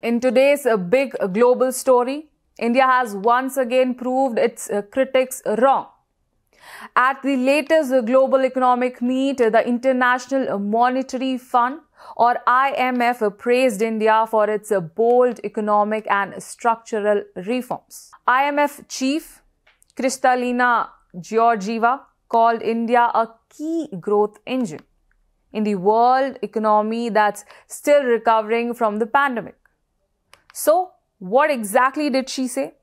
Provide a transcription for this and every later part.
In today's big global story, India has once again proved its critics wrong. At the latest global economic meet, the International Monetary Fund or IMF praised India for its bold economic and structural reforms. IMF chief Kristalina Georgieva called India a key growth engine in the world economy that's still recovering from the pandemic. So, what exactly did she say?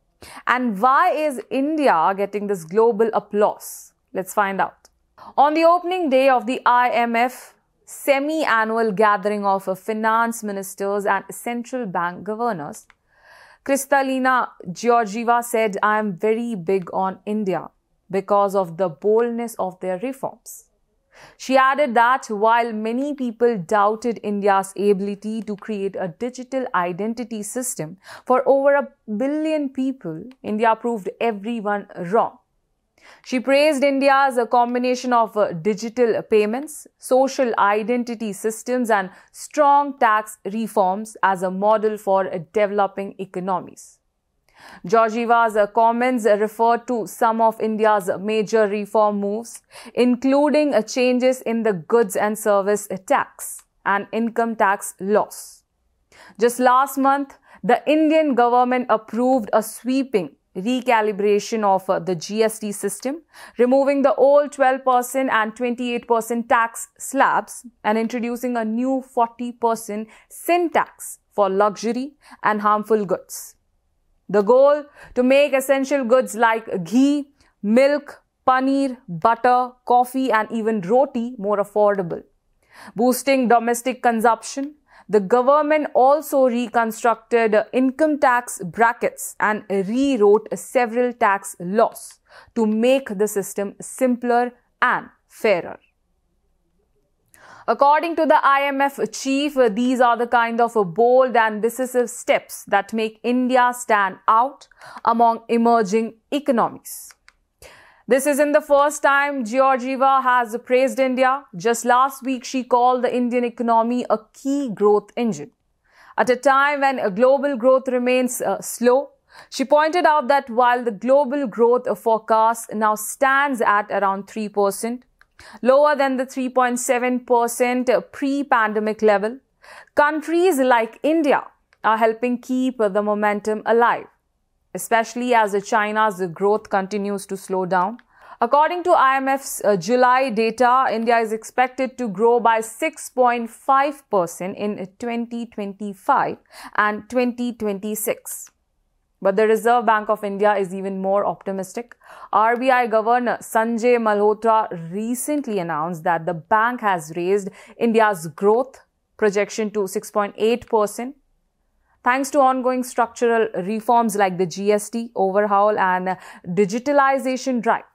And why is India getting this global applause? Let's find out. On the opening day of the IMF semi-annual gathering of finance ministers and central bank governors, Kristalina Georgieva said, "I am very big on India because of the boldness of their reforms." She added that while many people doubted India's ability to create a digital identity system for over 1 billion people, India proved everyone wrong. She praised India's combination of digital payments, social identity systems, and strong tax reforms as a model for developing economies. Georgieva's comments referred to some of India's major reform moves, including changes in the goods and service tax and income tax laws. Just last month, the Indian government approved a sweeping recalibration of the GST system, removing the old 12% and 28% tax slabs and introducing a new 40% sin tax for luxury and harmful goods. The goal to make essential goods like ghee, milk, paneer, butter, coffee and even roti more affordable. Boosting domestic consumption, the government also reconstructed income tax brackets and rewrote several tax laws to make the system simpler and fairer. According to the IMF chief, these are the kind of bold and decisive steps that make India stand out among emerging economies. This isn't the first time Georgieva has praised India. Just last week, she called the Indian economy a key growth engine. At a time when global growth remains slow, she pointed out that while the global growth forecast now stands at around 3%, lower than the 3.7% pre-pandemic level, countries like India are helping keep the momentum alive, especially as China's growth continues to slow down. According to IMF's July data, India is expected to grow by 6.5% in 2025 and 2026. But the Reserve Bank of India is even more optimistic. RBI Governor Sanjay Malhotra recently announced that the bank has raised India's growth projection to 6.8%. Thanks to ongoing structural reforms like the GST overhaul and digitalization drive.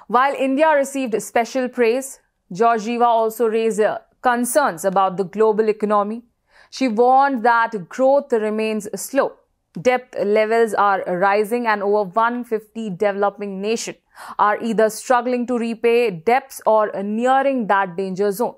While India received special praise, Georgieva also raised concerns about the global economy. She warned that growth remains slow. Debt levels are rising and over 150 developing nations are either struggling to repay debts or nearing that danger zone.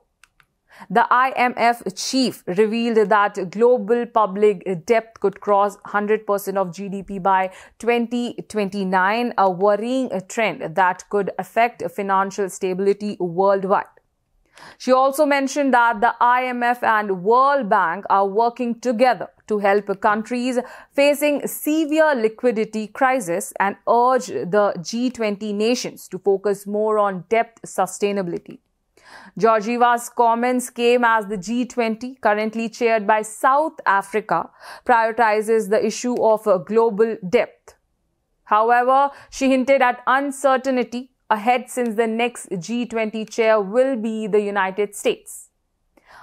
The IMF chief revealed that global public debt could cross 100% of GDP by 2029, a worrying trend that could affect financial stability worldwide. She also mentioned that the IMF and World Bank are working together to help countries facing severe liquidity crisis and urge the G20 nations to focus more on debt sustainability. Georgieva's comments came as the G20, currently chaired by South Africa, prioritizes the issue of global debt. However, she hinted at uncertainty ahead since the next G20 chair will be the United States.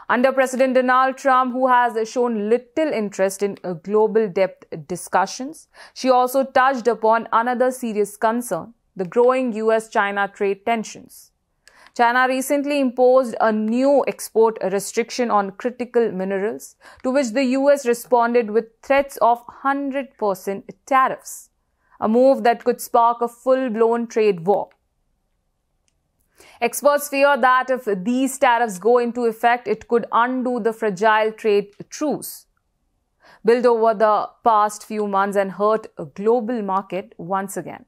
Under President Donald Trump, who has shown little interest in global debt discussions, she also touched upon another serious concern, the growing US-China trade tensions. China recently imposed a new export restriction on critical minerals, to which the US responded with threats of 100% tariffs, a move that could spark a full-blown trade war. Experts fear that if these tariffs go into effect, it could undo the fragile trade truce. built over the past few months and hurt a global market once again.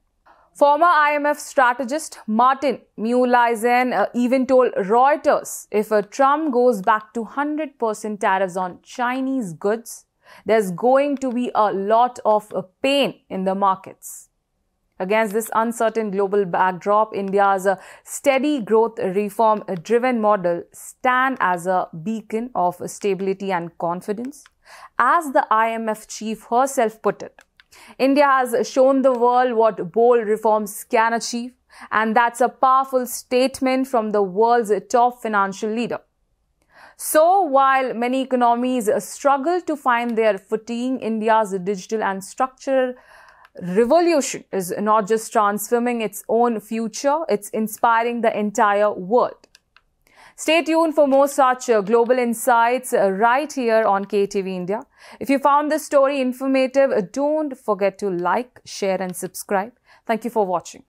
Former IMF strategist Martin Muehlisen even told Reuters if Trump goes back to 100% tariffs on Chinese goods, there's going to be a lot of pain in the markets. Against this uncertain global backdrop, India's steady growth reform-driven model stands as a beacon of stability and confidence. As the IMF chief herself put it, India has shown the world what bold reforms can achieve, and that's a powerful statement from the world's top financial leader. So, while many economies struggle to find their footing, India's digital and structural revolution is not just transforming its own future, it's inspiring the entire world. Stay tuned for more such global insights right here on KATV India. If you found this story informative, don't forget to like, share and subscribe. Thank you for watching.